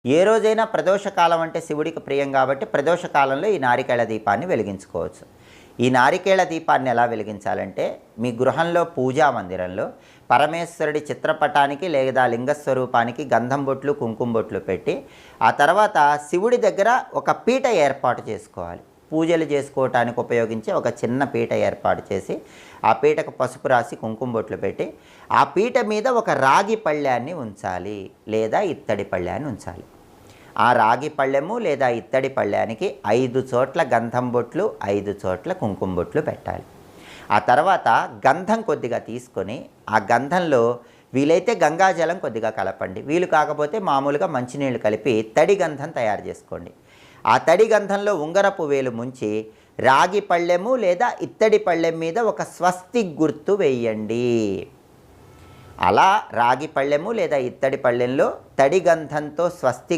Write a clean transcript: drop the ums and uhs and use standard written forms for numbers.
ఏ రోజైనా ప్రదోషకాలం అంటే శివుడికి ప్రియం కాబట్టి ప్రదోషకాలంలో ఈ నారికేళ దీపాన్ని వెలిగించుకోవచ్చు. ఈ నారికేళ దీపాన్ని ఎలా వెలిగించాలంటే మీ గృహంలో పూజా మందిరంలో పరమేశ్వరుడి చిత్రపటానికి లేదా లింగస్వరూపానికి గంధం బొట్లు, కుంకుమ బొట్లు పెట్టి ఆ తర్వాత శివుడి దగ్గర ఒక పీట ఏర్పాటు చేసుకోవాలి. పూజలు చేసుకోవటానికి ఉపయోగించే ఒక చిన్న పీట ఏర్పాటు చేసి ఆ పీటకు పసుపు రాసి కుంకుమ బొట్లు పెట్టి ఆ పీట మీద ఒక రాగి పళ్ళాన్ని ఉంచాలి లేదా ఇత్తడి పళ్ళాన్ని ఉంచాలి. ఆ రాగి పళ్ళెము లేదా ఇత్తడి పళ్ళానికి 5 చోట్ల గంధం బొట్లు, 5 చోట్ల కుంకుమ బొట్లు పెట్టాలి. ఆ తర్వాత గంధం కొద్దిగా తీసుకొని ఆ గంధంలో వీలైతే గంగాజలం కొద్దిగా కలపండి. వీలు కాకపోతే మామూలుగా మంచినీళ్ళు కలిపి తడి గంధం తయారు చేసుకోండి. ఆ తడి గంధంలో ఉంగరపు వేలు ముంచి రాగి పళ్ళెము లేదా ఇత్తడి పళ్ళెం మీద ఒక స్వస్తిక్ గుర్తు వేయండి. అలా రాగి పళ్ళెము లేదా ఇత్తడి పళ్ళెంలో తడి గంధంతో స్వస్తిక్